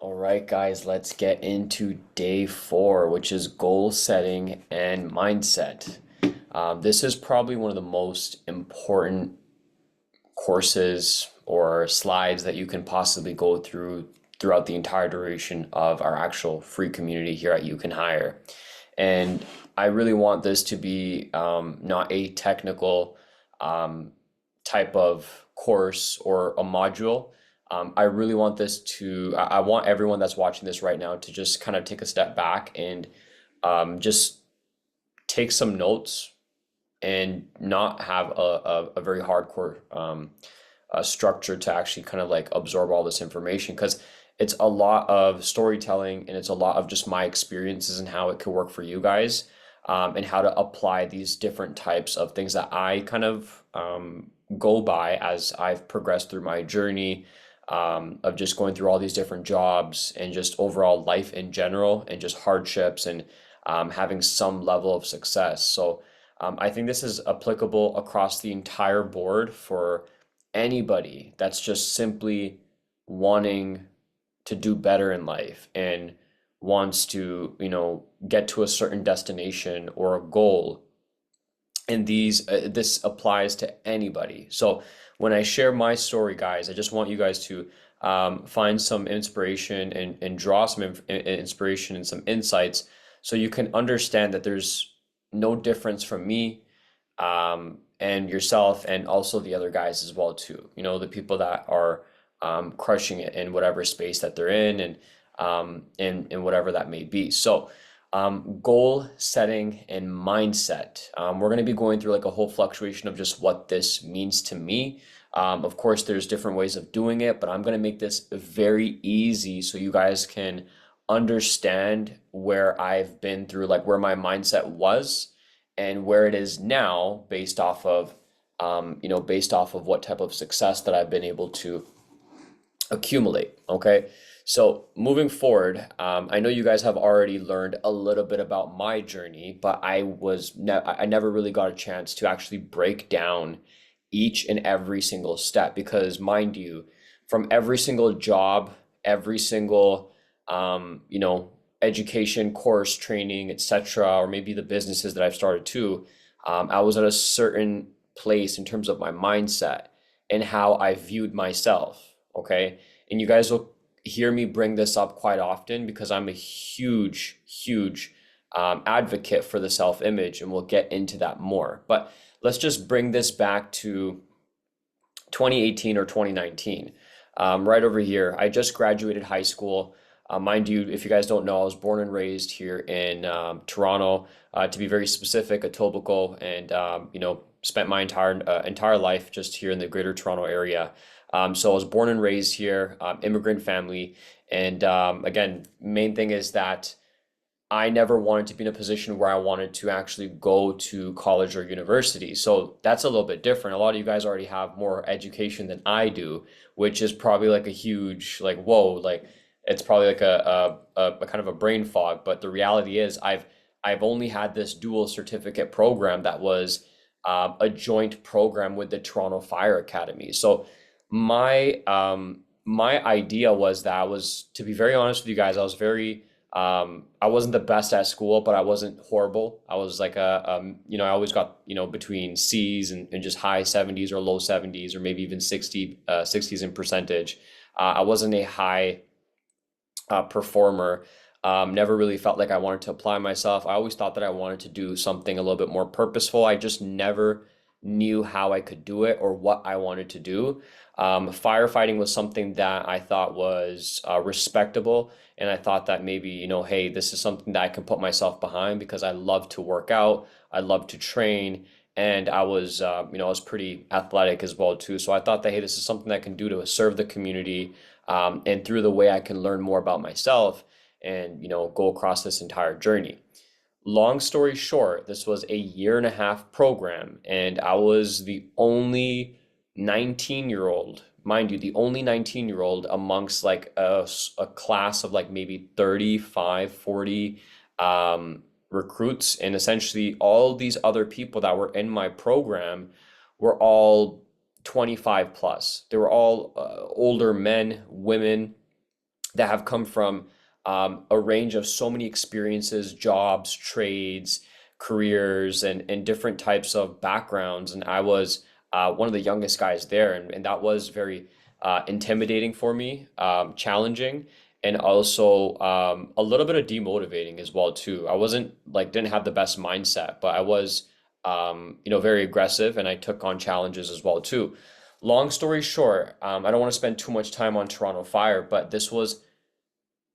All right, guys, let's get into day four, which is goal setting and mindset. This is probably one of the most important courses or slides that you can possibly go through throughout the entire duration of our actual free community here at You Can Hire. And I really want this to be not a technical type of course or a module. I really want I want everyone that's watching this right now to just kind of take a step back and just take some notes and not have a very hardcore structure to actually kind of like absorb all this information because it's a lot of storytelling and it's a lot of just my experiences and how it could work for you guys, and how to apply these different types of things that I kind of go by as I've progressed through my journey, of just going through all these different jobs and just overall life in general and just hardships and having some level of success. So I think this is applicable across the entire board for anybody that's just simply wanting to do better in life and wants to, get to a certain destination or a goal. And this applies to anybody. So when I share my story, guys, I just want you guys to find some inspiration and draw some inspiration and some insights so you can understand that there's no difference from me, and yourself and also the other guys as well too. The people that are crushing it in whatever space that they're in and in whatever that may be. So goal setting and mindset. We're going to be going through like a whole fluctuation of just what this means to me. Of course, there's different ways of doing it, but I'm going to make this very easy so you guys can understand where I've been through, like where my mindset was and where it is now based off of what type of success that I've been able to accumulate. Okay. So moving forward, I know you guys have already learned a little bit about my journey, but I never really got a chance to actually break down each and every single step because, mind you, from every single job, every single education, course, training, etc., or maybe the businesses that I've started too, I was at a certain place in terms of my mindset and how I viewed myself. Okay, and you guys will hear me bring this up quite often because I'm a huge, huge advocate for the self-image, and we'll get into that more. But let's just bring this back to 2018 or 2019. Right over here, I just graduated high school. Mind you, if you guys don't know, I was born and raised here in Toronto, to be very specific, Etobicoke, and spent my entire life just here in the Greater Toronto area. So I was born and raised here, immigrant family, and again, main thing is that I never wanted to be in a position where I wanted to actually go to college or university. So that's a little bit different. A lot of you guys already have more education than I do, which is probably like a huge, like, whoa, like it's probably like a kind of a brain fog. But the reality is I've only had this dual certificate program that was a joint program with the Toronto Fire Academy. So my idea was that to be very honest with you guys, I wasn't the best at school, but I wasn't horrible. I was like I always got, between C's and just high 70s or low 70s or maybe even 60s in percentage. I wasn't a high performer. Never really felt like I wanted to apply myself. I always thought that I wanted to do something a little bit more purposeful. I just never knew how I could do it or what I wanted to do. Firefighting was something that I thought was respectable, and I thought that maybe, hey, this is something that I can put myself behind because I love to work out, I love to train, and I was pretty athletic as well too. So I thought that, hey, this is something that I can do to serve the community, and through the way I can learn more about myself and, go across this entire journey. Long story short, this was a year and a half program, and I was the only 19-year-old, mind you, the only 19-year-old amongst like a class of like maybe 35, 40 recruits. And essentially, all these other people that were in my program were all 25 plus. They were all older men, women, that have come from a range of so many experiences, jobs, trades, careers, and different types of backgrounds. And I was one of the youngest guys there, and that was very intimidating for me, challenging, and also a little bit of demotivating as well too. I wasn't like didn't have the best mindset, but I was very aggressive, and I took on challenges as well too. Long story short, I don't want to spend too much time on Toronto Fire, but this was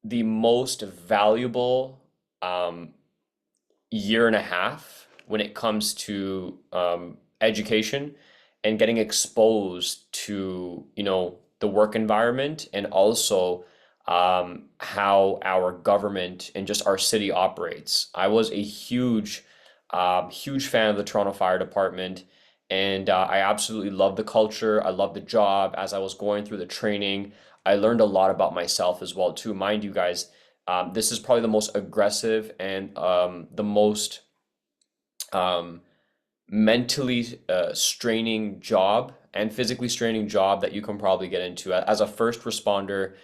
the most valuable um, year and a half when it comes to education and getting exposed to, the work environment, and also how our government and just our city operates. I was a huge fan of the Toronto Fire Department, and I absolutely love the culture. I love the job. As I was going through the training, I learned a lot about myself as well too. Mind you guys, this is probably the most aggressive and the most um, mentally straining job and physically straining job that you can probably get into. As a first responder,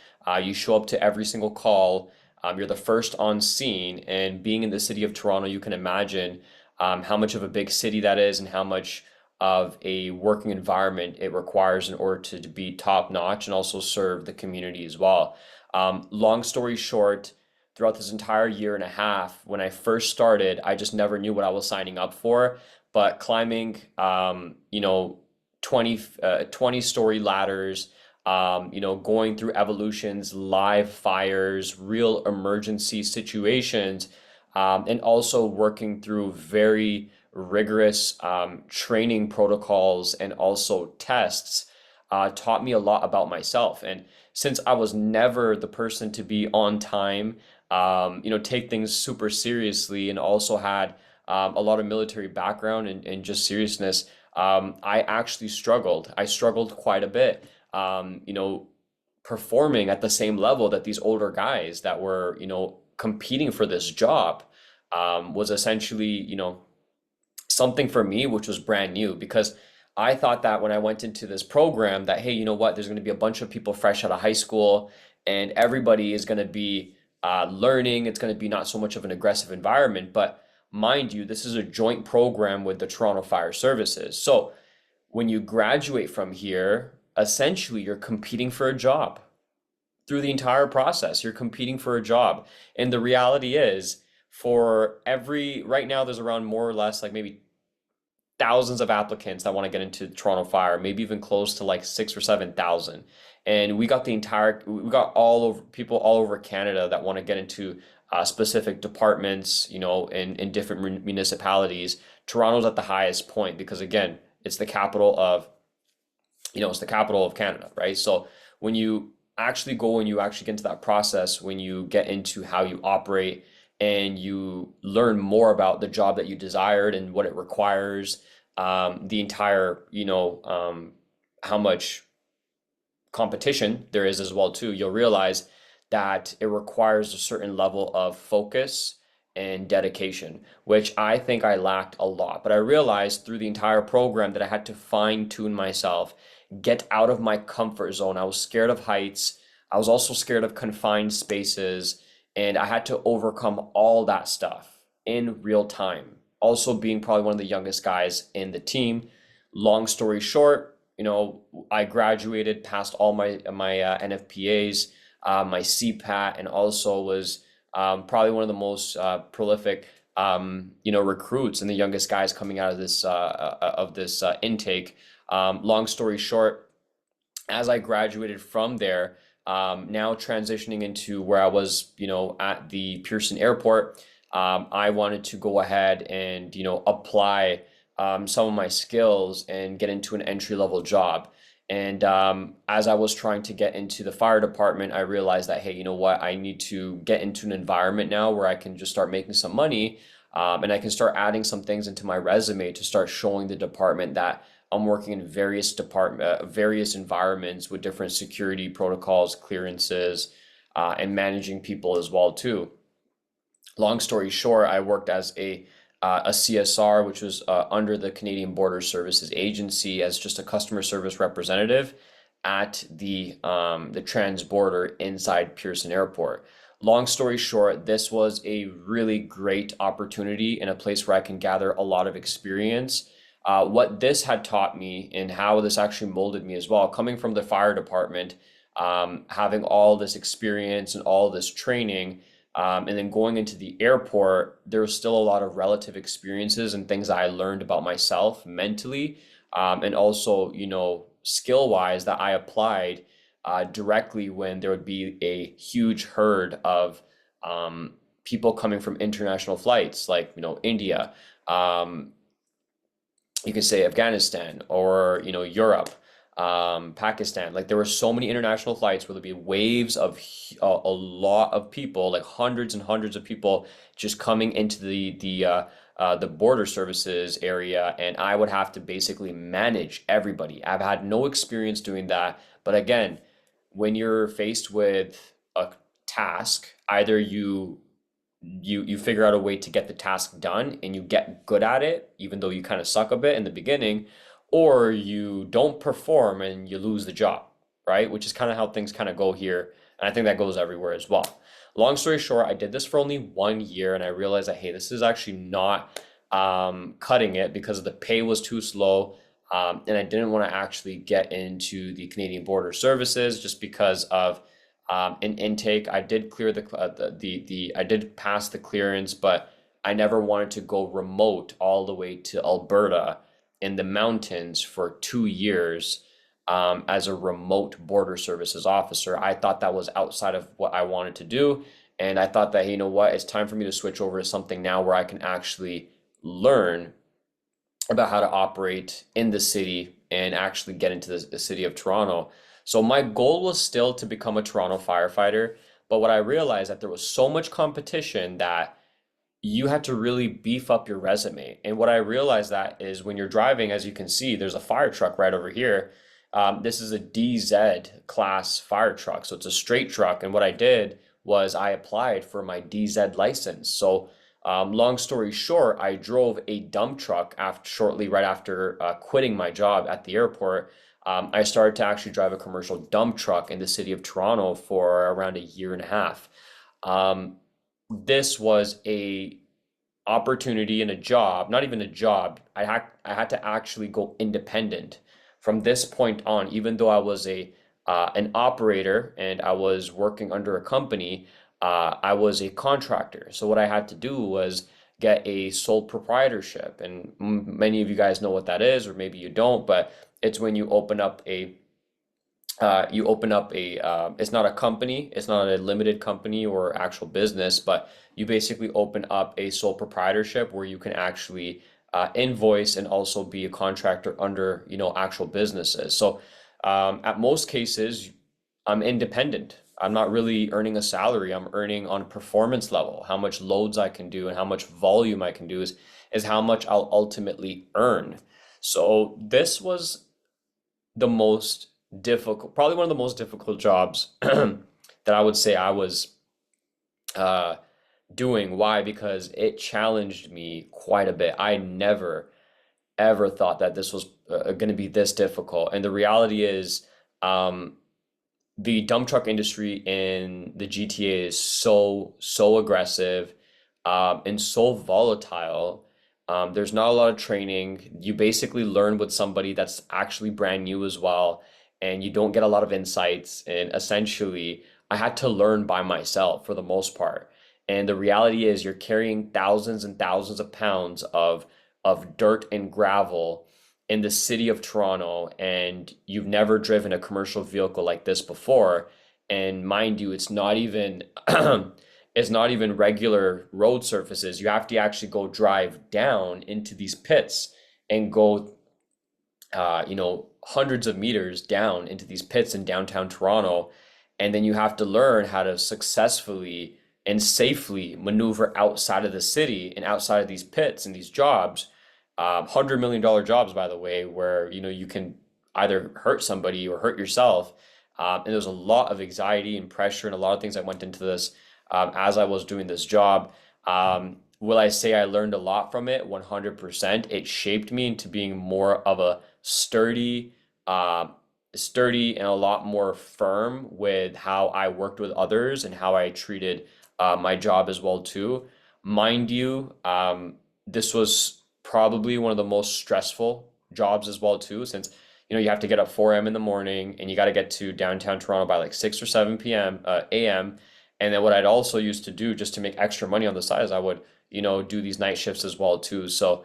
you show up to every single call. You're the first on scene, and being in the city of Toronto, you can imagine how much of a big city that is and how much of a working environment it requires in order to be top notch and also serve the community as well. Long story short, throughout this entire year and a half, when I first started, I just never knew what I was signing up for. But climbing, 20-story ladders, going through evolutions, live fires, real emergency situations, and also working through very rigorous training protocols and also tests taught me a lot about myself. And since I was never the person to be on time, take things super seriously, and also had a lot of military background and just seriousness, I actually struggled. I struggled quite a bit, performing at the same level that these older guys that were, competing for this job, was essentially, something for me, which was brand new, because I thought that when I went into this program that, hey, you know what, there's going to be a bunch of people fresh out of high school, and everybody is going to be learning. It's going to be not so much of an aggressive environment, but mind you, this is a joint program with the Toronto Fire Services. So when you graduate from here, essentially you're competing for a job through the entire process. You're competing for a job. And the reality is, right now, there's around more or less like maybe thousands of applicants that want to get into Toronto Fire, maybe even close to like 6 or 7 thousand. And we got all over people all over Canada that want to get into specific departments, in different municipalities. Toronto's at the highest point because again, it's the capital of Canada, right? So when you actually go and you actually get into that process, when you get into how you operate and you learn more about the job that you desired and what it requires, the entire, how much competition there is as well too, you'll realize that it requires a certain level of focus and dedication, which I think I lacked a lot. But I realized through the entire program that I had to fine tune myself, get out of my comfort zone. I was scared of heights. I was also scared of confined spaces, and I had to overcome all that stuff in real time. Also, being probably one of the youngest guys in the team. Long story short, I graduated, passed all my NFPAs, my CPAT, and also was probably one of the most prolific, recruits and the youngest guys coming out of this intake. Long story short, as I graduated from there, now transitioning into where I was, at the Pearson Airport, I wanted to go ahead and, apply some of my skills and get into an entry level job. And as I was trying to get into the fire department, I realized that, hey, you know what? I need to get into an environment now where I can just start making some money, and I can start adding some things into my resume to start showing the department that I'm working in various environments with different security protocols, clearances, and managing people as well too. Long story short, I worked as a CSR, which was under the Canadian Border Services Agency, as just a customer service representative. at the transborder inside Pearson Airport. Long story short, this was a really great opportunity in a place where I can gather a lot of experience. What this had taught me and how this actually molded me as well, coming from the fire department, having all this experience and all this training, and then going into the airport, there was still a lot of relative experiences and things I learned about myself mentally, and also, skill wise that I applied directly when there would be a huge herd of people coming from international flights, like, India, um, you could say Afghanistan, or, Europe, Pakistan. Like there were so many international flights where there'd be waves of a lot of people, like hundreds and hundreds of people just coming into the border services area, and I would have to basically manage everybody. I've had no experience doing that, but again, when you're faced with a task, either you figure out a way to get the task done and you get good at it, even though you kind of suck a bit in the beginning, or you don't perform and you lose the job, right? Which is kind of how things kind of go here. And I think that goes everywhere as well. Long story short, I did this for only 1 year and I realized that, hey, this is actually not cutting it because the pay was too slow. And I didn't want to actually get into the Canadian Border Services just because of in intake. I did clear I did pass the clearance, but I never wanted to go remote all the way to Alberta in the mountains for 2 years as a remote border services officer. I thought that was outside of what I wanted to do. And I thought that, hey, you know what, it's time for me to switch over to something now where I can actually learn about how to operate in the city and actually get into the city of Toronto. So my goal was still to become a Toronto firefighter, but what I realized that there was so much competition that you had to really beef up your resume. And what I realized that is when you're driving, as you can see, there's a fire truck right over here. This is a DZ class fire truck, so it's a straight truck. And what I did was I applied for my DZ license. So long story short, I drove a dump truck shortly right after quitting my job at the airport. I started to actually drive a commercial dump truck in the city of Toronto for around a year and a half. Um, this was a opportunity and a job, not even a job. I had to actually go independent from this point on, even though I was a an operator and I was working under a company, I was a contractor. So what I had to do was get a sole proprietorship. And many of you guys know what that is, or maybe you don't, but it's when you open up a it's not a company, it's not a limited company or actual business, but you basically open up a sole proprietorship where you can actually invoice and also be a contractor under, actual businesses. So at most cases, I'm independent. I'm not really earning a salary. I'm earning on a performance level. How much loads I can do and how much volume I can do is how much I'll ultimately earn. So this was the most difficult, probably one of the most difficult jobs that I would say I was uh, doing. Why? Because it challenged me quite a bit. I never ever thought that this was going to be this difficult. And the reality is, um, the dump truck industry in the GTA is so aggressive, and so volatile. There's not a lot of training. You basically learn with somebody that's actually brand new as well, and you don't get a lot of insights. And essentially, I had to learn by myself for the most part. And the reality is, you're carrying thousands and thousands of pounds of dirt and gravel in the city of Toronto, and you've never driven a commercial vehicle like this before. And mind you, it's not even it's not even regular road surfaces. You have to actually go drive down into these pits and go hundreds of meters down into these pits in downtown Toronto. And then you have to learn how to successfully and safely maneuver outside of the city and outside of these pits and these jobs, $100 million jobs, by the way, where you can either hurt somebody or hurt yourself. And there's a lot of anxiety and pressure and a lot of things that went into this as I was doing this job. Will I say I learned a lot from it? 100%. It shaped me into being more of a sturdy, uh, sturdy and a lot more firm with how I worked with others and how I treated my job as well too. Mind you, this was probably one of the most stressful jobs as well too, since you have to get up 4 a.m. in the morning and you got to get to downtown Toronto by like 6 or 7 p.m. a.m. And then what I'd also used to do just to make extra money on the side is I would, do these night shifts as well too. So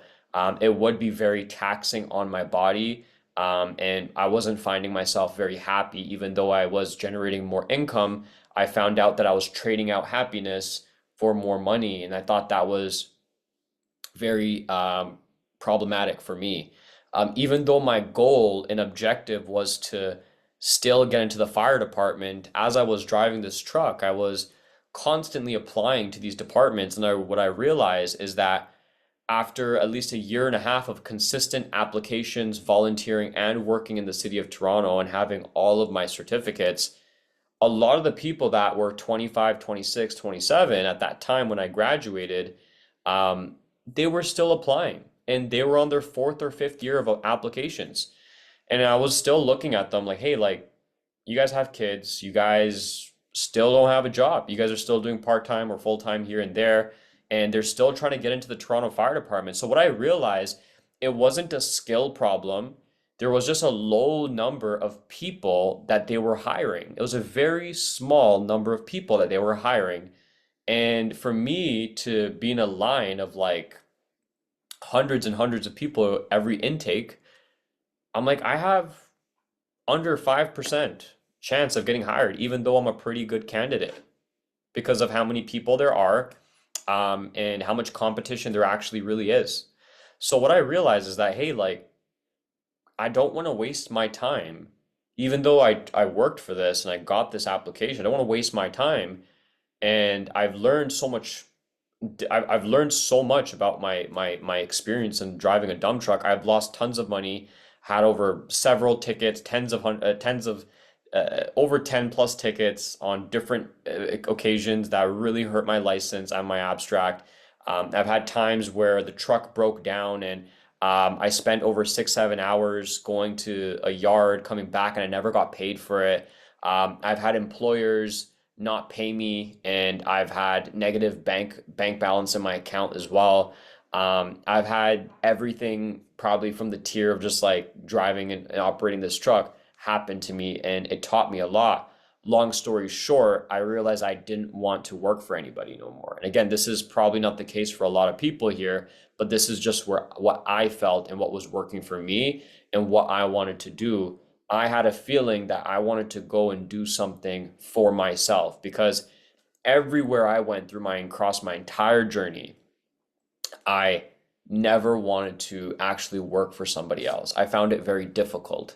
it would be very taxing on my body. And I wasn't finding myself very happy, even though I was generating more income. I found out that I was trading out happiness for more money, and I thought that was very problematic for me. Even though my goal and objective was to still get into the fire department, as I was driving this truck, I was constantly applying to these departments. And what I realized is that after at least a year and a half of consistent applications, volunteering, and working in the city of Toronto and having all of my certificates, a lot of the people that were 25, 26, 27 at that time when I graduated, um, they were still applying and they were on their fourth or fifth year of applications. And I was still looking at them like, hey, like, you guys have kids, you guys still don't have a job, you guys are still doing part-time or full-time here and there, and they're still trying to get into the Toronto Fire Department. So what I realized, it wasn't a skill problem. There was just a low number of people that they were hiring. It was a very small number of people that they were hiring. And for me to be in a line of like hundreds and hundreds of people every intake, I'm like, I have under 5% chance of getting hired, even though I'm a pretty good candidate because of how many people there are, and how much competition there actually really is. So what I realized is that, hey, like, I don't want to waste my time, even though I worked for this and I got this application. I don't want to waste my time, and I've learned so much about my experience in driving a dump truck. I've lost tons of money, had over several tickets, tens of over 10 plus tickets on different occasions that really hurt my license and my abstract. I've had times where the truck broke down and I spent over 6, 7 hours going to a yard, coming back, and I never got paid for it. I've had employers not pay me, and I've had negative bank balance in my account as well. I've had everything probably from the tier of just like driving and operating this truck happen to me, and it taught me a lot. Long story short, I realized I didn't want to work for anybody no more. And again, this is probably not the case for a lot of people here, but this is just what I felt and what was working for me and what I wanted to do. I had a feeling that I wanted to go and do something for myself because everywhere I went through across my entire journey, I never wanted to actually work for somebody else. I found it very difficult.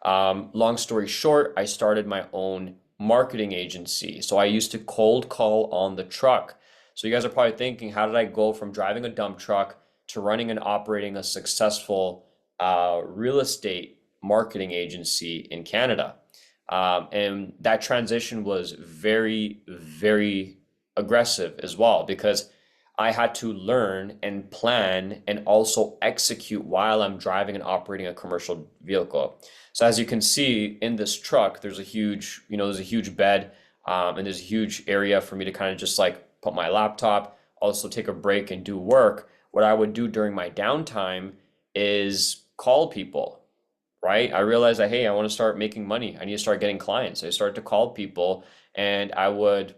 Long story short, I started my own marketing agency. So I used to cold call on the truck. So you guys are probably thinking, how did I go from driving a dump truck to running and operating a successful real estate marketing agency in Canada? And that transition was very, very aggressive as well because I had to learn and plan and also execute while I'm driving and operating a commercial vehicle. So as you can see in this truck, there's a huge bed, and there's a huge area for me to kind of just like put my laptop, also take a break and do work. What I would do during my downtime is call people, right? I realized that, hey, I want to start making money. I need to start getting clients. I started to call people, and I would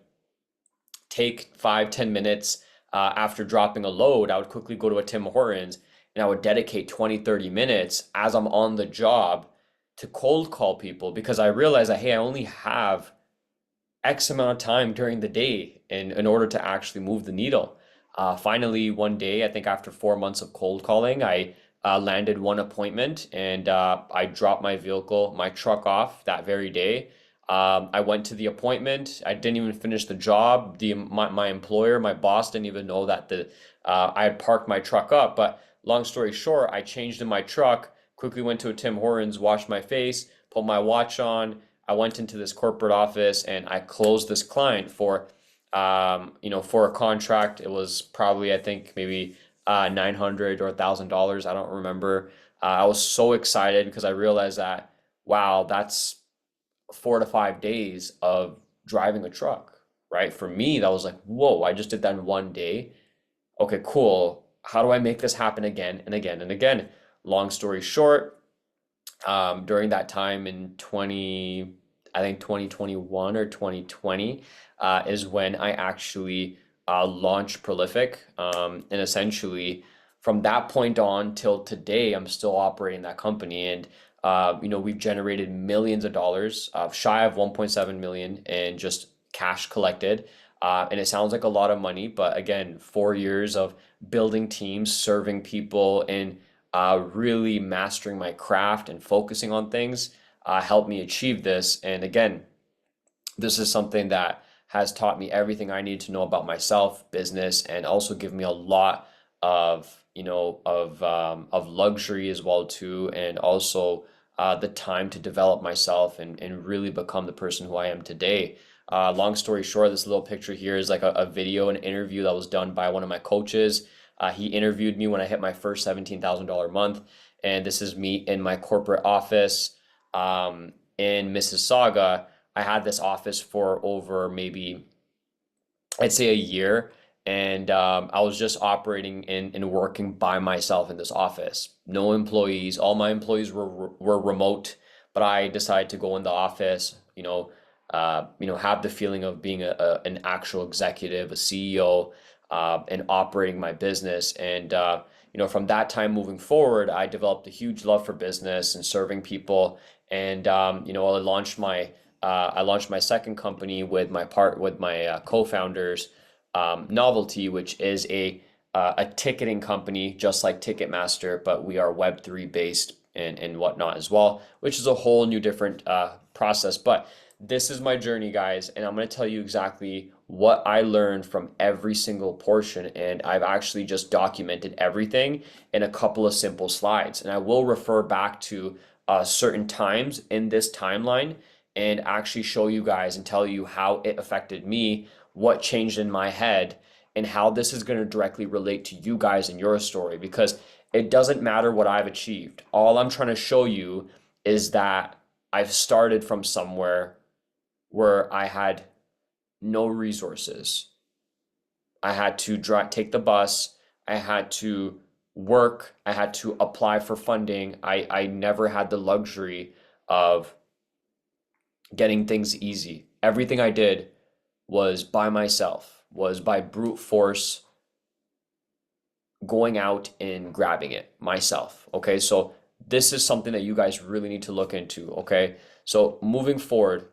take 5, 10 minutes after dropping a load. I would quickly go to a Tim Hortons and I would dedicate 20, 30 minutes as I'm on the job to cold call people because I realized that, hey, I only have X amount of time during the day in order to actually move the needle. Finally, one day, I think after 4 months of cold calling, I landed one appointment and I dropped my truck off that very day. I went to the appointment. I didn't even finish the job. My employer, my boss, didn't even know that I had parked my truck up. But long story short, I changed in my truck, quickly went to a Tim Hortons, washed my face, put my watch on. I went into this corporate office and I closed this client for a contract. It was probably, I think, maybe 900 or $1,000. I don't remember. I was so excited because I realized that wow, that's 4 to 5 days of driving a truck, right? For me, that was like, whoa, I just did that in one day. Okay, cool. How do I make this happen again and again and again? Long story short, during that time in I think 2021 or 2020, is when I actually launched Prolific. And essentially, from that point on till today, I'm still operating that company. And, we've generated millions of dollars, shy of 1.7 million in just cash collected. And it sounds like a lot of money, but again, 4 years of building teams, serving people, and really mastering my craft and focusing on things helped me achieve this. And again, this is something that has taught me everything I need to know about myself, business, and also given me a lot of luxury as well too, and also the time to develop myself and really become the person who I am today. Long story short, this little picture here is like a video, an interview that was done by one of my coaches. He interviewed me when I hit my first $17,000 month, and this is me in my corporate office in Mississauga. I had this office for over maybe, I'd say, a year, and I was just operating and working by myself in this office. No employees. All my employees were remote, but I decided to go in the office. Have the feeling of being an actual executive, a CEO, and operating my business. And from that time moving forward, I developed a huge love for business and serving people. And I launched my second company with my co-founders, Novelty, which is a ticketing company just like Ticketmaster, but we are Web3 based and whatnot as well, which is a whole new different process. But this is my journey, guys, and I'm going to tell you exactly what I learned from every single portion. And I've actually just documented everything in a couple of simple slides. And I will refer back to certain times in this timeline and actually show you guys and tell you how it affected me, what changed in my head, and how this is going to directly relate to you guys and your story, because it doesn't matter what I've achieved. All I'm trying to show you is that I've started from somewhere where I had no resources. I had to take the bus. I had to work. I had to apply for funding. I never had the luxury of getting things easy. Everything I did was by myself, was by brute force going out and grabbing it myself. Okay, so this is something that you guys really need to look into. Okay, so moving forward,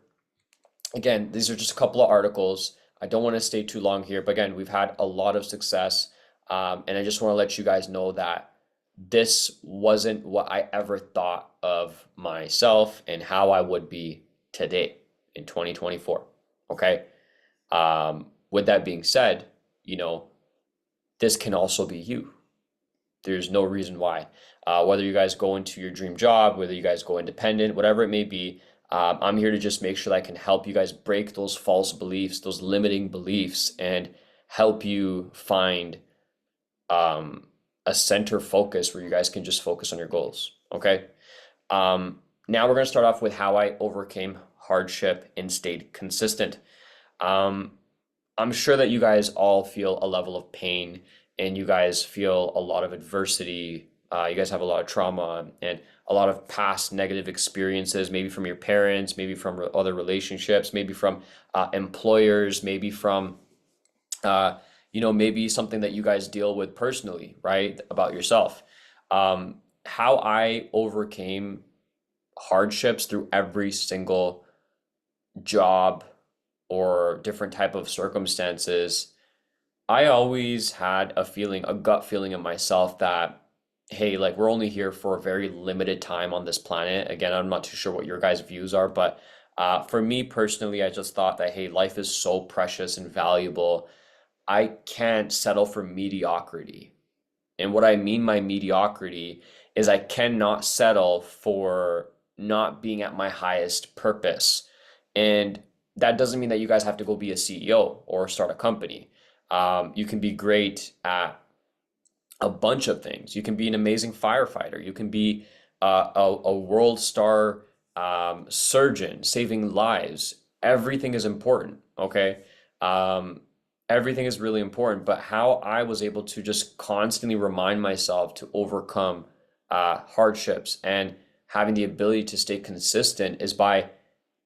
again, these are just a couple of articles. I don't want to stay too long here, but again, we've had a lot of success. And I just want to let you guys know that this wasn't what I ever thought of myself and how I would be today in 2024. Okay. With that being said, this can also be you. There's no reason why. Whether you guys go into your dream job, whether you guys go independent, whatever it may be, I'm here to just make sure that I can help you guys break those false beliefs, those limiting beliefs, and help you find a center focus where you guys can just focus on your goals. Okay. Now we're going to start off with how I overcame hardship and stayed consistent. I'm sure that you guys all feel a level of pain and you guys feel a lot of adversity. You guys have a lot of trauma and a lot of past negative experiences, maybe from your parents, maybe from other relationships, maybe from employers, maybe from, maybe something that you guys deal with personally, right? About yourself. How I overcame hardships through every single job or different type of circumstances, I always had a gut feeling in myself that, hey, like we're only here for a very limited time on this planet. Again, I'm not too sure what your guys' views are, but for me personally, I just thought that, hey, life is so precious and valuable. I can't settle for mediocrity. And what I mean by mediocrity is I cannot settle for not being at my highest purpose. And that doesn't mean that you guys have to go be a CEO or start a company. You can be great at a bunch of things. You can be an amazing firefighter. You can be a world star surgeon, saving lives. Everything is important, okay? Um, everything is really important, but how I was able to just constantly remind myself to overcome hardships and having the ability to stay consistent is by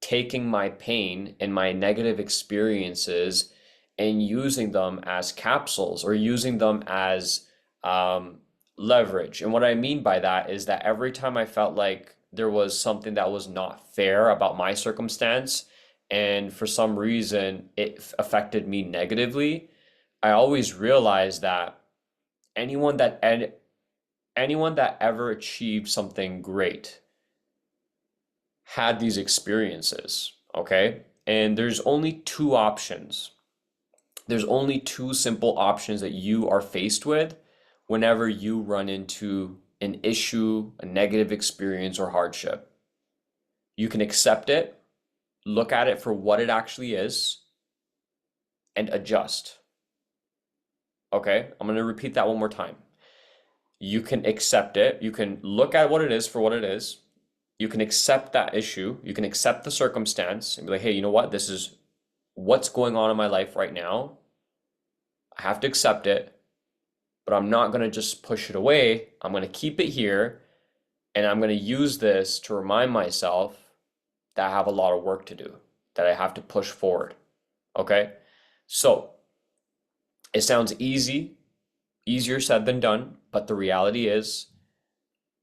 taking my pain and my negative experiences and using them as capsules or using them as um, leverage. And what I mean by that is that every time I felt like there was something that was not fair about my circumstance, and for some reason it affected me negatively, I always realized that anyone that anyone that ever achieved something great had these experiences, okay? And there's only two options. There's only two simple options that you are faced with whenever you run into an issue, a negative experience, or hardship. You can accept it, look at it for what it actually is, and adjust. Okay? I'm going to repeat that one more time. You can accept it. You can look at what it is for what it is. You can accept that issue. You can accept the circumstance and be like, hey, you know what? This is what's going on in my life right now. I have to accept it, but I'm not going to just push it away. I'm going to keep it here, and I'm going to use this to remind myself that I have a lot of work to do, that I have to push forward. Okay? So it sounds easier said than done, but the reality is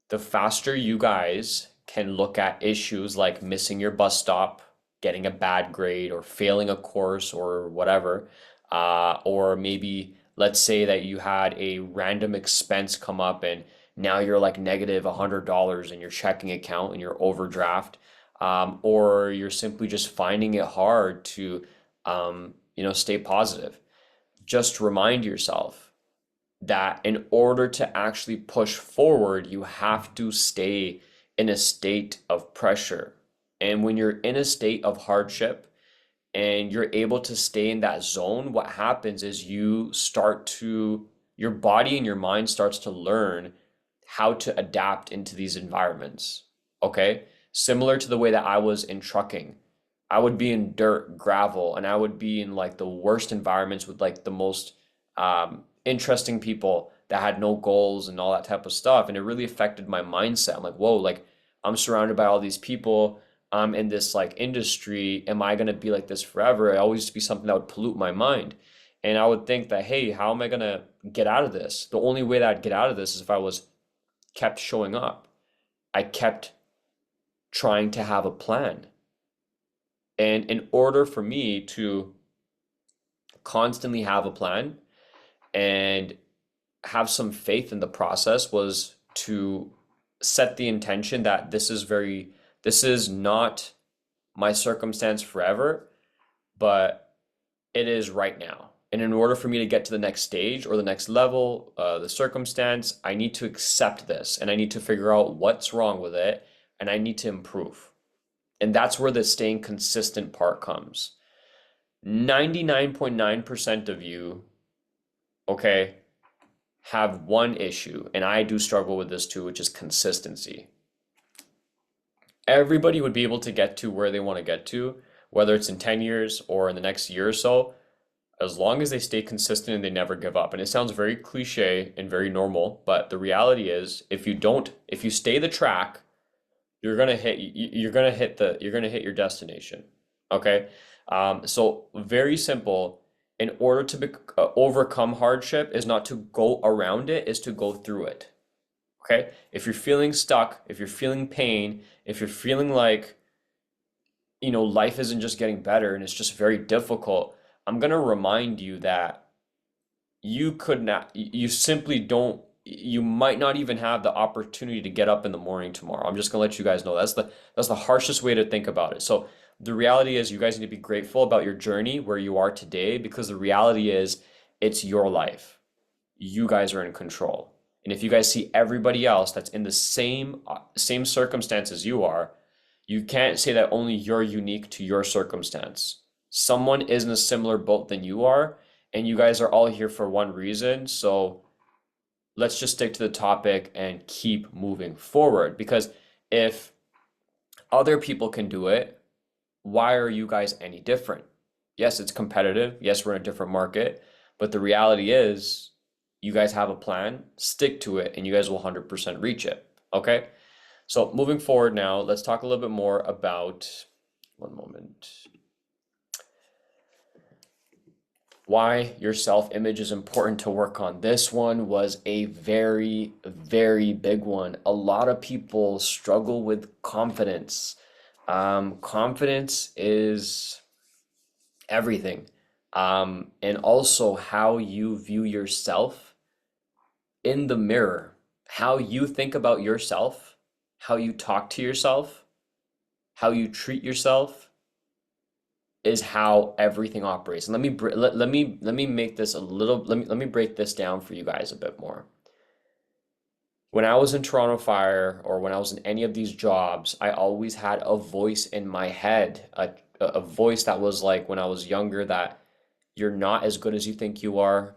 the faster you guys can look at issues like missing your bus stop, getting a bad grade, or failing a course or whatever, or maybe let's say that you had a random expense come up and now you're like negative $100 in your checking account and your overdraft, or you're simply just finding it hard to, stay positive. Just remind yourself that in order to actually push forward, you have to stay in a state of pressure. And when you're in a state of hardship and you're able to stay in that zone, what happens is your body and your mind starts to learn how to adapt into these environments. Okay? Similar to the way that I was in trucking. I would be in dirt, gravel, and I would be in like the worst environments with like the most interesting people that had no goals and all that type of stuff. And it really affected my mindset. I'm like, whoa, like I'm surrounded by all these people. I'm in this like industry. Am I going to be like this forever? It always used to be something that would pollute my mind. And I would think that, hey, how am I going to get out of this? The only way that I'd get out of this is if I was kept showing up. I kept trying to have a plan. And in order for me to constantly have a plan and have some faith in the process was to set the intention that this is not my circumstance forever, but it is right now. And in order for me to get to the next stage or the next level, the circumstance, I need to accept this and I need to figure out what's wrong with it and I need to improve. And that's where the staying consistent part comes. 99.9% of you, okay, have one issue, and I do struggle with this too, which is consistency. Everybody would be able to get to where they want to get to, whether it's in 10 years or in the next year or so, as long as they stay consistent and they never give up. And it sounds very cliche and very normal, but the reality is if you stay the track, you're gonna hit your destination. Okay. So very simple. In order to overcome hardship is not to go around it, is to go through it. Okay. If you're feeling stuck, if you're feeling pain, if you're feeling like, life isn't just getting better and it's just very difficult, I'm gonna remind you that you simply don't, you might not even have the opportunity to get up in the morning tomorrow. I'm just gonna let you guys know that's the harshest way to think about it. So the reality is you guys need to be grateful about your journey where you are today because the reality is it's your life. You guys are in control. And if you guys see everybody else that's in the same circumstances you are, you can't say that only you're unique to your circumstance. Someone is in a similar boat than you are, and you guys are all here for one reason. So let's just stick to the topic and keep moving forward. Because if Other people can do it. Why are you guys any different? Yes, it's competitive. Yes, we're in a different market, but the reality is you guys have a plan, stick to it, and you guys will 100% reach it. Okay? So moving forward now, let's talk a little bit more about, one moment, why your self-image is important to work on. This one was a very, very big one. A lot of people struggle with confidence. Confidence is everything. And also how you view yourself in the mirror, how you think about yourself, how you talk to yourself, how you treat yourself is how everything operates. And let me make this a little let me break this down for you guys a bit more. When I was in Toronto Fire or when I was in any of these jobs, I always had a voice in my head, a voice that was like when I was younger that you're not as good as you think you are.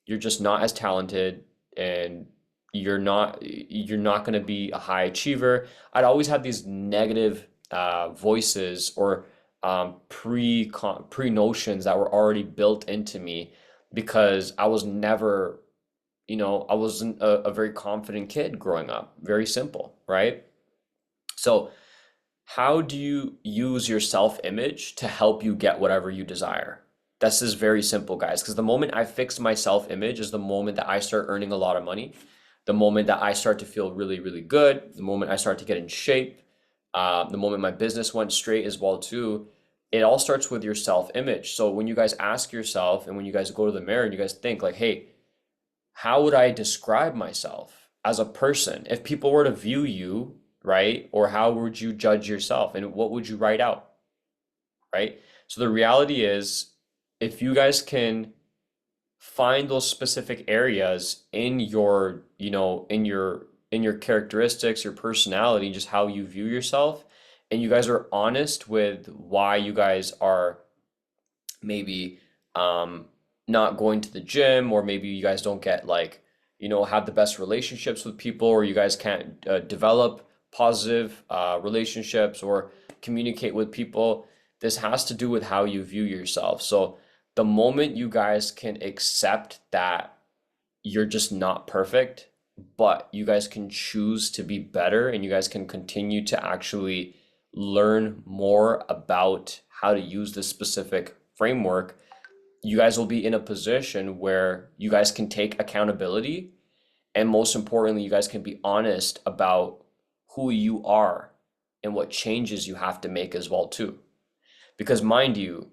You're just not as talented and you're not going to be a high achiever. I'd always had these negative voices or pre notions that were already built into me because I was never, I wasn't a very confident kid growing up. Very simple, right? So how do you use your self-image to help you get whatever you desire? This is very simple, guys, because the moment I fix my self-image is the moment that I start earning a lot of money, the moment that I start to feel really, really good, the moment I start to get in shape, the moment my business went straight as well too. It all starts with your self-image. So when you guys ask yourself and when you guys go to the mirror and you guys think like, hey, how would I describe myself as a person if people were to view you, right? Or how would you judge yourself and what would you write out, right? So the reality is, if you guys can find those specific areas in your, in your characteristics, your personality, just how you view yourself, and you guys are honest with why you guys are maybe not going to the gym, or maybe you guys don't get like, have the best relationships with people, or you guys can't develop positive relationships or communicate with people. This has to do with how you view yourself. So the moment you guys can accept that you're just not perfect, but you guys can choose to be better and you guys can continue to actually learn more about how to use this specific framework, you guys will be in a position where you guys can take accountability, and most importantly, you guys can be honest about who you are and what changes you have to make as well too. Because mind you,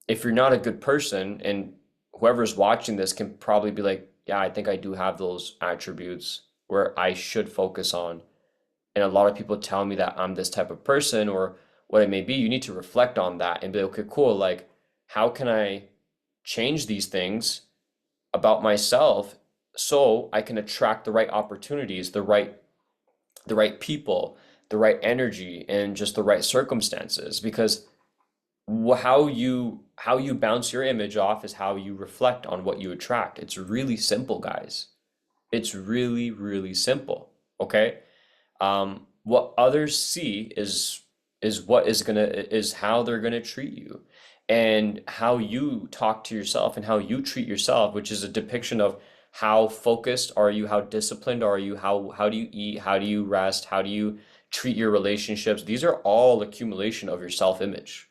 if you're not a good person, and whoever's watching this can probably be like, yeah, I think I do have those attributes where I should focus on. And a lot of people tell me that I'm this type of person or what it may be. You need to reflect on that and be like, okay, cool. Like, how can I change these things about myself so I can attract the right opportunities, the right people, the right energy, and just the right circumstances? Because how you bounce your image off is how you reflect on what you attract. It's really simple, guys. It's really, really simple. Okay? What others see is what is how they're gonna treat you, and how you talk to yourself and how you treat yourself, which is a depiction of how focused are you, how disciplined are you, how do you eat, how do you rest, how do you treat your relationships. These are all accumulation of your self-image.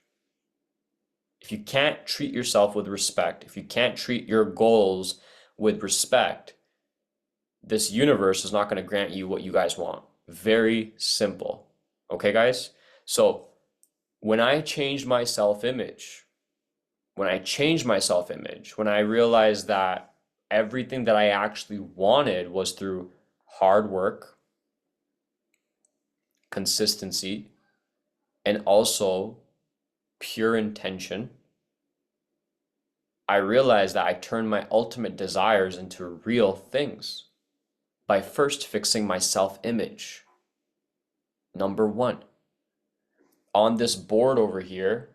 If you can't treat yourself with respect, if you can't treat your goals with respect, this universe is not going to grant you what you guys want. Very simple. Okay, guys? So when I changed my self-image, when I realized that everything that I actually wanted was through hard work, consistency, and also pure intention, I realized that I turned my ultimate desires into real things by first fixing my self-image. Number one, on this board over here,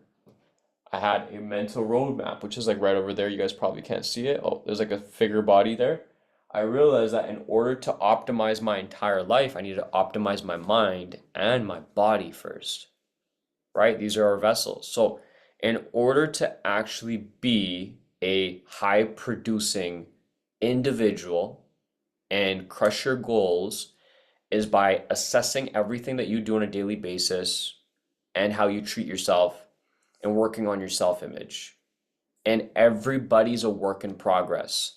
I had a mental roadmap, which is like right over there. You guys probably can't see it. Oh, there's like a figure body there. I realized that in order to optimize my entire life, I need to optimize my mind and my body first, right? These are our vessels. So, in order to actually be a high producing individual and crush your goals, is by assessing everything that you do on a daily basis and how you treat yourself and working on your self image. And everybody's a work in progress.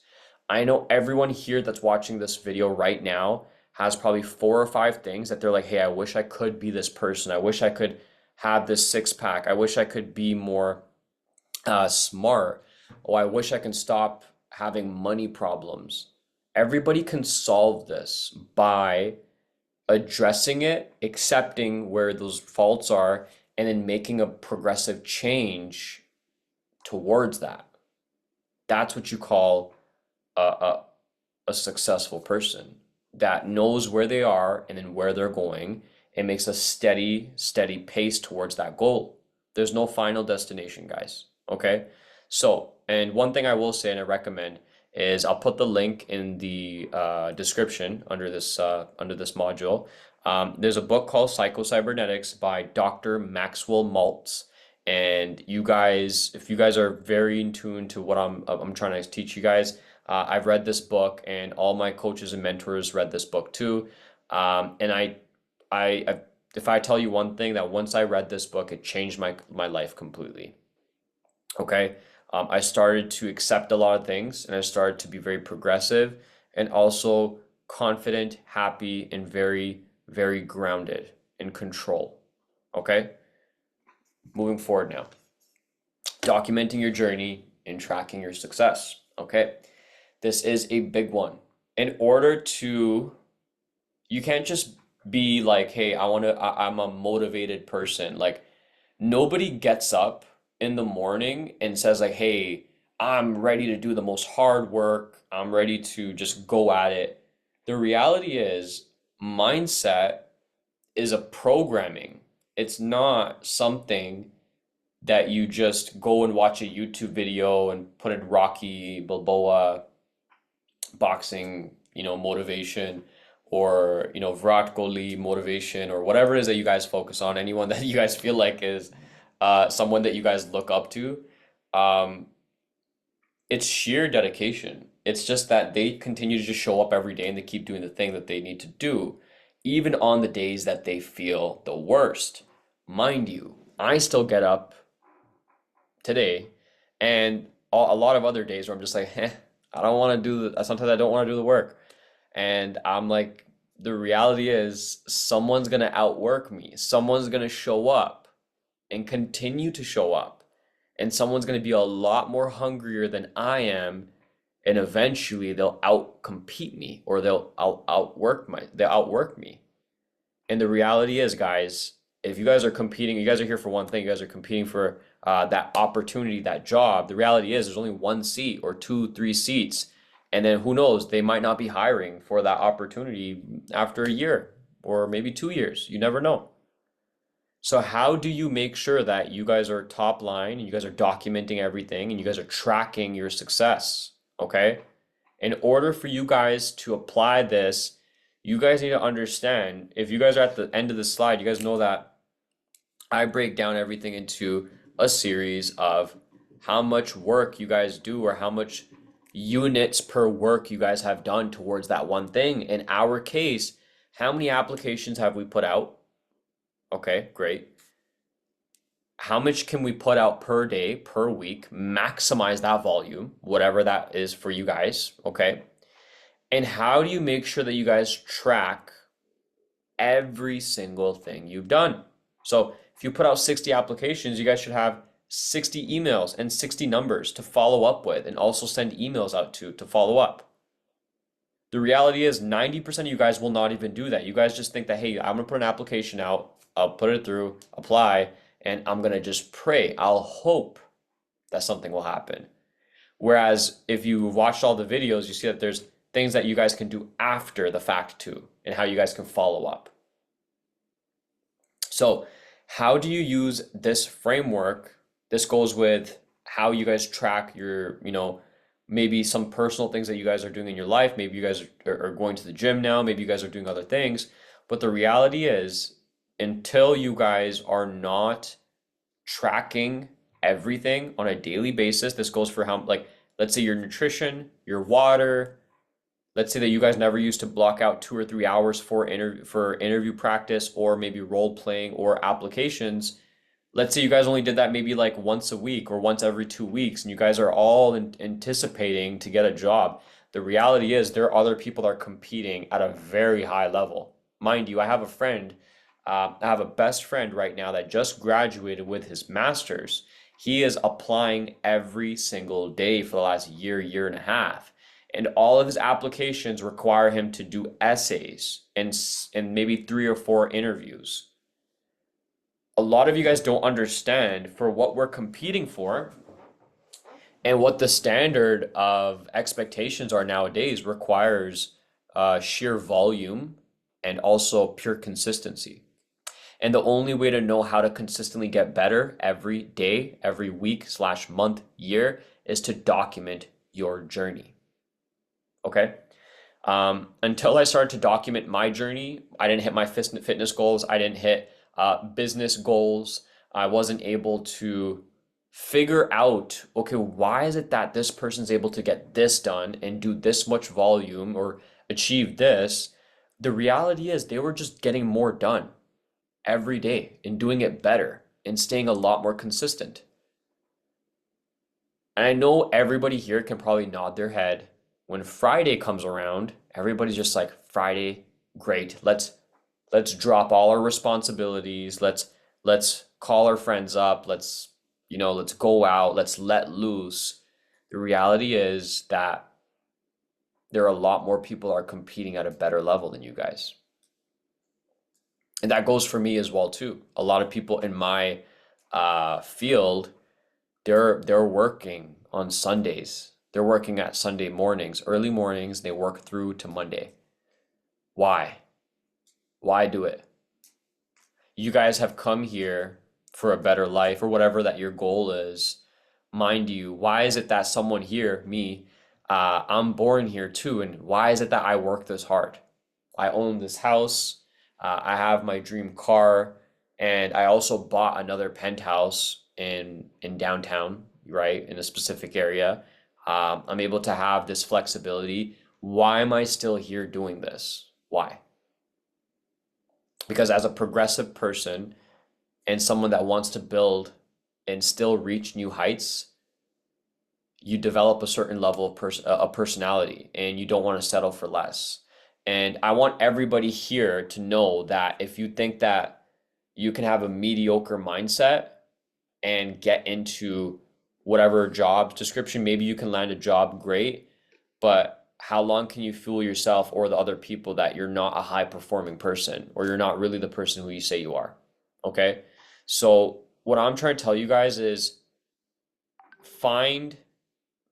I know everyone here that's watching this video right now has probably 4 or 5 things that they're like, hey, I wish I could be this person. I wish I could have this six pack. I wish I could be more smart. Oh, I wish I can stop having money problems. Everybody can solve this by addressing it, accepting where those faults are, and then making a progressive change towards that. That's what you call a successful person that knows where they are and then where they're going and makes a steady pace towards that goal. There's no final destination, guys. Okay? So, and one thing I will say and I recommend is I'll put the link in the description under this module. There's a book called Psycho-Cybernetics by Dr. Maxwell Maltz. And you guys, if you guys are very in tune to what I'm trying to teach you guys, I've read this book, and all my coaches and mentors read this book too. And if I tell you one thing, that once I read this book, it changed my life completely. Okay, I started to accept a lot of things, and I started to be very progressive, and also confident, happy, and very grounded in control. Okay, moving forward now, documenting your journey and tracking your success. Okay. This is a big one. In order to, you can't just be like, hey, I'm a motivated person. Like, nobody gets up in the morning and says, like, hey, I'm ready to do the most hard work. I'm ready to just go at it. The reality is, mindset is a programming. It's not something that you just go and watch a YouTube video and put in Rocky Balboa boxing, motivation, or, Virat Kohli motivation, or whatever it is that you guys focus on, anyone that you guys feel like is someone that you guys look up to. Um, it's sheer dedication. It's just that they continue to just show up every day and they keep doing the thing that they need to do, even on the days that they feel the worst. Mind you, I still get up today, and a lot of other days where I'm just like, I don't want to do sometimes I don't want to do the work. And I'm like, the reality is someone's gonna outwork me. Someone's gonna show up and continue to show up. And someone's gonna be a lot more hungrier than I am, and eventually they'll outcompete me, or they'll outwork me. And the reality is, guys, if you guys are competing, you guys are here for one thing, you guys are competing for that opportunity, that job. The reality is there's only one seat or two, three seats. And then who knows, they might not be hiring for that opportunity after a year or maybe 2 years. You never know. So how do you make sure that you guys are top line and you guys are documenting everything and you guys are tracking your success? Okay. In order for you guys to apply this, you guys need to understand, if you guys are at the end of the slide, you guys know that I break down everything into a series of how much work you guys do, or how much units per work you guys have done towards that one thing. In our case, how many applications have we put out? Okay, great. How much can we put out per day, per week? Maximize that volume, whatever that is for you guys, okay? And how do you make sure that you guys track every single thing you've done? So if you put out 60 applications, you guys should have 60 emails and 60 numbers to follow up with, and also send emails out to follow up. The reality is 90% of you guys will not even do that. You guys just think that, hey, I'm gonna put an application out, I'll put it through, apply, and I'm gonna just pray. I'll hope that something will happen. Whereas if you watched all the videos, you see that there's things that you guys can do after the fact too, and how you guys can follow up. So how do you use this framework? This goes with how you guys track your, maybe some personal things that you guys are doing in your life. Maybe you guys are going to the gym now. Maybe you guys are doing other things. But the reality is, until you guys are not tracking everything on a daily basis, this goes for how, like, let's say your nutrition, your water, let's say that you guys never used to block out 2 or 3 hours for interview practice or maybe role playing or applications. Let's say you guys only did that maybe like once a week or once every 2 weeks, and you guys are all anticipating to get a job. The reality is there are other people that are competing at a very high level. Mind you, I have a best friend right now that just graduated with his master's. He is applying every single day for the last year, year and a half. And all of his applications require him to do essays and maybe 3 or 4 interviews. A lot of you guys don't understand for what we're competing for and what the standard of expectations are nowadays requires sheer volume and also pure consistency. And the only way to know how to consistently get better every day, every week slash month, year is to document your journey. Okay? Until I started to document my journey, I didn't hit my fitness goals. I didn't hit business goals. I wasn't able to figure out, okay, why is it that this person's able to get this done and do this much volume or achieve this? The reality is they were just getting more done every day and doing it better and staying a lot more consistent. And I know everybody here can probably nod their head. When Friday comes around, everybody's just like, Friday, great. Let's drop all our responsibilities. Let's call our friends up. Let's go out. Let's let loose. The reality is that there are a lot more people that are competing at a better level than you guys. And that goes for me as well too. A lot of people in my field, they're working on Sundays. They're working at Sunday mornings, early mornings. They work through to Monday. Why? Why do it? You guys have come here for a better life or whatever that your goal is. Mind you, why is it that someone here, me, I'm born here too, and why is it that I work this hard? I own this house, I have my dream car, and I also bought another penthouse in downtown, right, in a specific area. I'm able to have this flexibility. Why am I still here doing this? Why? Because as a progressive person and someone that wants to build and still reach new heights, you develop a certain level of personality and you don't want to settle for less. And I want everybody here to know that if you think that you can have a mediocre mindset and get into whatever job description, maybe you can land a job, great, but how long can you fool yourself or the other people that you're not a high performing person or you're not really the person who you say you are? Okay. So what I'm trying to tell you guys is find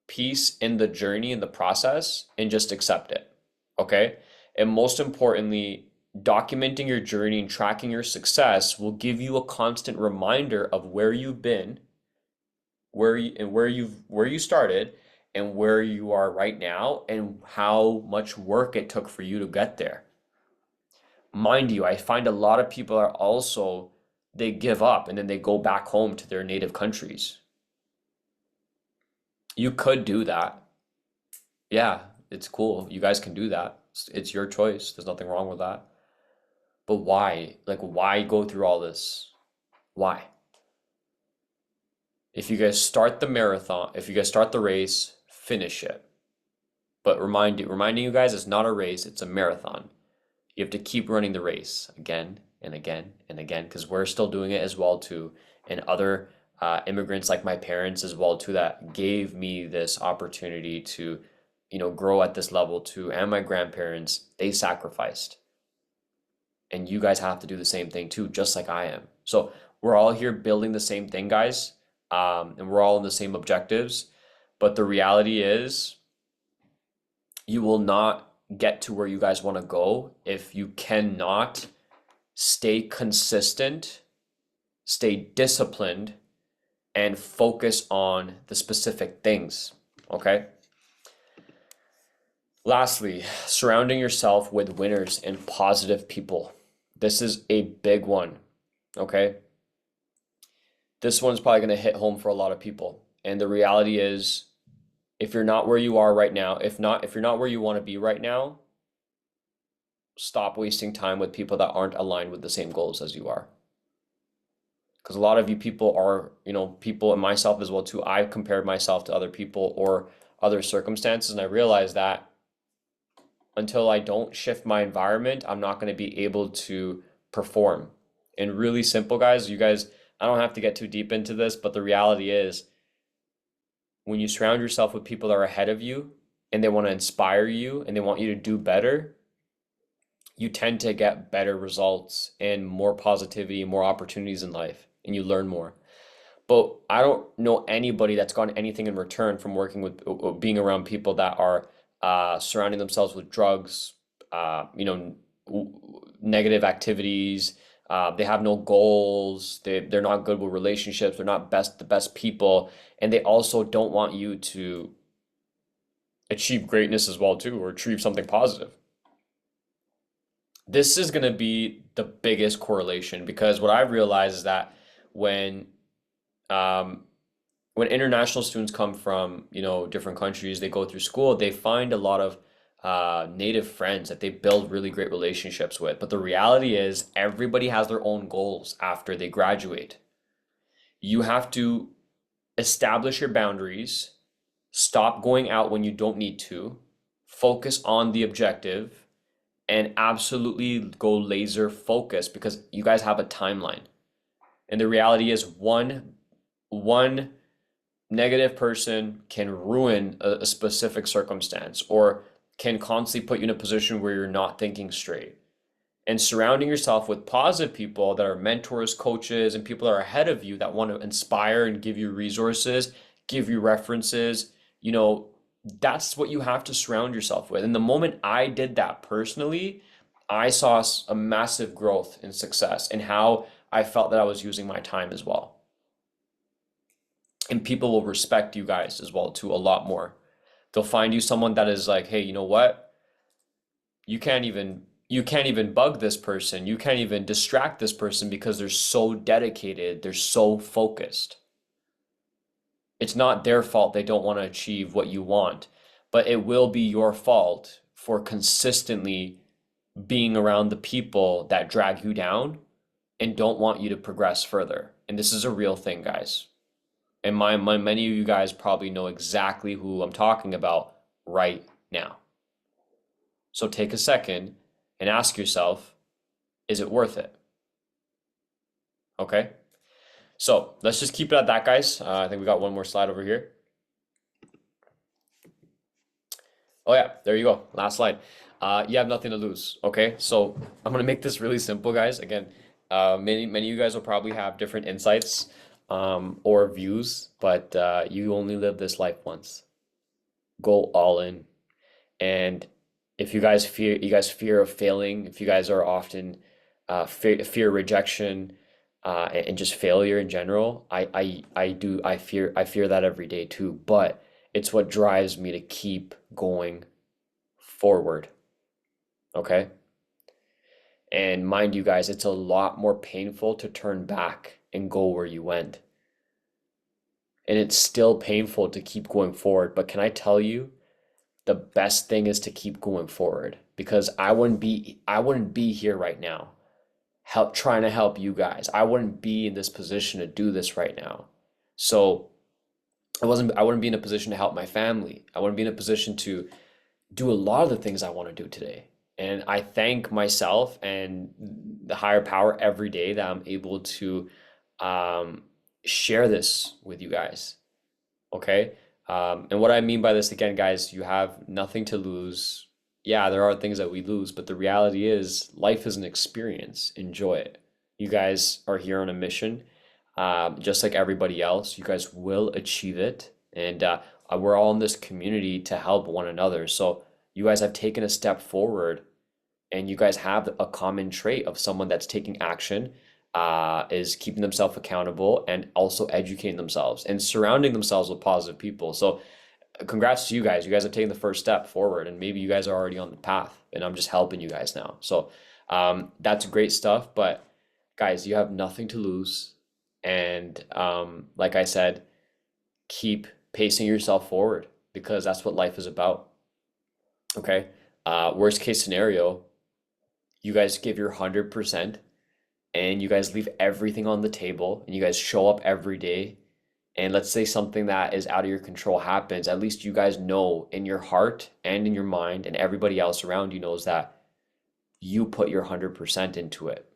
peace in the journey, in the process, and just accept it. Okay. And most importantly, documenting your journey and tracking your success will give you a constant reminder of where you've been, where you started and where you are right now and how much work it took for you to get there. Mind you, I find a lot of people are also they give up and then they go back home to their native countries. You could do that. Yeah, it's cool. You guys can do that. It's your choice. There's nothing wrong with that. But why? Like, why go through all this? Why? If you guys start the marathon, if you guys start the race, finish it. But reminding you guys, it's not a race, it's a marathon. You have to keep running the race again and again and again because we're still doing it as well too. And other immigrants like my parents as well too that gave me this opportunity to, grow at this level too. And my grandparents, they sacrificed. And you guys have to do the same thing too, just like I am. So we're all here building the same thing, guys. And we're all in the same objectives. But the reality is, you will not get to where you guys want to go if you cannot stay consistent, stay disciplined, and focus on the specific things. Okay? Lastly, surrounding yourself with winners and positive people. This is a big one, okay? This one's probably going to hit home for a lot of people. And the reality is, if you're not where you are right now, if you're not where you want to be right now, stop wasting time with people that aren't aligned with the same goals as you are. Because a lot of you people are, people and myself as well too, I've compared myself to other people or other circumstances, and I realized that until I don't shift my environment, I'm not going to be able to perform. And really simple, guys, you guys, I don't have to get too deep into this, but the reality is when you surround yourself with people that are ahead of you and they want to inspire you and they want you to do better, you tend to get better results and more positivity, more opportunities in life, and you learn more. But I don't know anybody that's gotten anything in return from working with being around people that are surrounding themselves with drugs, negative activities. They have no goals. They're not good with relationships. They're not the best people, and they also don't want you to achieve greatness as well too, or achieve something positive. This is going to be the biggest correlation because what I've realized is that when um, when international students come from, different countries, they go through school, they find a lot of native friends that they build really great relationships with. But the reality is, everybody has their own goals after they graduate. You have to establish your boundaries, stop going out when you don't need to, focus on the objective, and absolutely go laser focus because you guys have a timeline. And the reality is one negative person can ruin a specific circumstance or can constantly put you in a position where you're not thinking straight. And surrounding yourself with positive people that are mentors, coaches, and people that are ahead of you that want to inspire and give you resources, give you references, that's what you have to surround yourself with. And the moment I did that personally, I saw a massive growth in success and how I felt that I was using my time as well. And people will respect you guys as well too a lot more. They'll find you someone that is like, hey, you know what? You can't even bug this person. You can't even distract this person because they're so dedicated, they're so focused. It's not their fault they don't want to achieve what you want, but it will be your fault for consistently being around the people that drag you down and don't want you to progress further. And this is a real thing, guys. And many of you guys probably know exactly who I'm talking about right now. So take a second and ask yourself, is it worth it? Okay. So let's just keep it at that, guys. I think we got one more slide over here. Oh yeah, there you go. Last slide. You have nothing to lose. Okay. So I'm gonna make this really simple, guys. Again, many of you guys will probably have different insights or views, but you only live this life once. Go all in. And if you guys fear of failing, if you guys are often fear rejection and just failure in general, I fear that every day too. But it's what drives me to keep going forward. Okay. And mind you guys, it's a lot more painful to turn back and go where you went. And it's still painful to keep going forward. But can I tell you, the best thing is to keep going forward because I wouldn't be here right now trying to help you guys. I wouldn't be in this position to do this right now. So I wouldn't be in a position to help my family. I wouldn't be in a position to do a lot of the things I want to do today. And I thank myself and the higher power every day that I'm able to um, share this with you guys. Okay. And what I mean by this again, guys, you have nothing to lose. Yeah, there are things that we lose, but the reality is life is an experience. Enjoy it. You guys are here on a mission, just like everybody else. You guys will achieve it. And we're all in this community to help one another. So you guys have taken a step forward and you guys have a common trait of someone that's taking action, is keeping themselves accountable and also educating themselves and surrounding themselves with positive people. So congrats to you guys. You guys have taken the first step forward, and maybe you guys are already on the path, and I'm just helping you guys now. So that's great stuff. But guys, you have nothing to lose, and like I said, keep pacing yourself forward because that's what life is about. Okay. Worst case scenario, you guys give your 100% and you guys leave everything on the table and you guys show up every day. And let's say something that is out of your control happens, at least you guys know in your heart and in your mind, and everybody else around you knows that you put your 100% into it.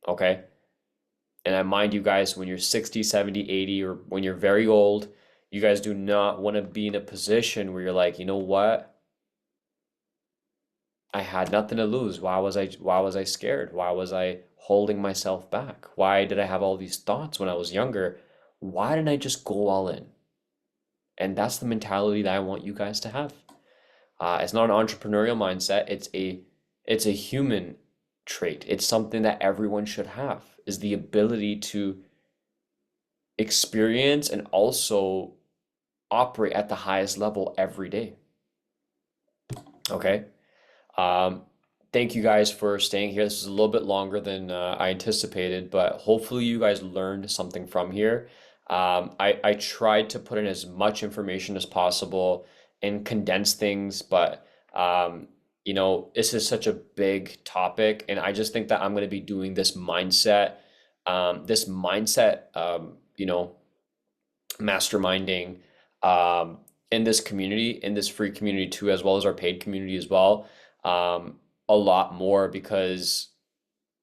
Okay. And I mind you guys, when you're 60, 70, 80, or when you're very old, you guys do not want to be in a position where you're like, you know what? I had nothing to lose. Why was I scared? Why was I holding myself back? Why did I have all these thoughts when I was younger? Why didn't I just go all in? And that's the mentality that I want you guys to have. It's not an entrepreneurial mindset. It's a human trait. It's something that everyone should have, is the ability to experience and also operate at the highest level every day. Okay? Um, Thank you guys for staying here. This is a little bit longer than I anticipated, but hopefully you guys learned something from here. I tried to put in as much information as possible and condense things, but this is such a big topic, and I just think that I'm going to be doing this mindset, masterminding in this community, in this free community too, as well as our paid community as well, a lot more because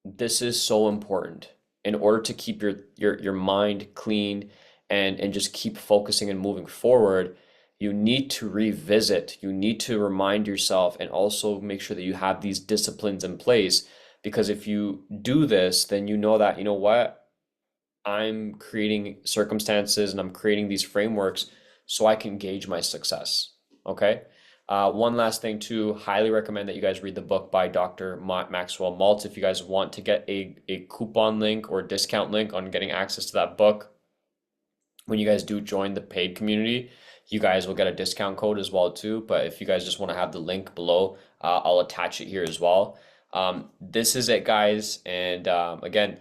this is so important in order to keep your mind clean and just keep focusing and moving forward. You need to revisit, you need to remind yourself and also make sure that you have these disciplines in place, because if you do this, then you know that, you know what, I'm creating circumstances and I'm creating these frameworks so I can gauge my success. Okay. One last thing too, highly recommend that you guys read the book by Dr. Maxwell Maltz. If you guys want to get a coupon link or discount link on getting access to that book, when you guys do join the paid community, you guys will get a discount code as well too. But if you guys just want to have the link below, I'll attach it here as well. This is it, guys. And again,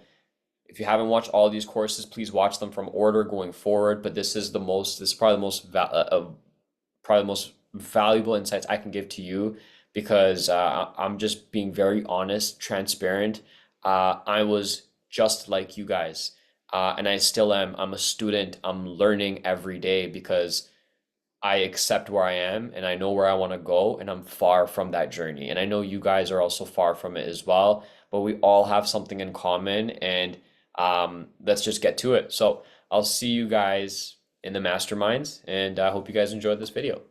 if you haven't watched all these courses, please watch them from order going forward. But this is probably the most valuable insights I can give to you, because I'm just being very honest, transparent. I was just like you guys, and I still am. I'm a student. I'm learning every day because I accept where I am and I know where I want to go, and I'm far from that journey. And I know you guys are also far from it as well, but we all have something in common, and let's just get to it. So I'll see you guys in the masterminds, and I hope you guys enjoyed this video.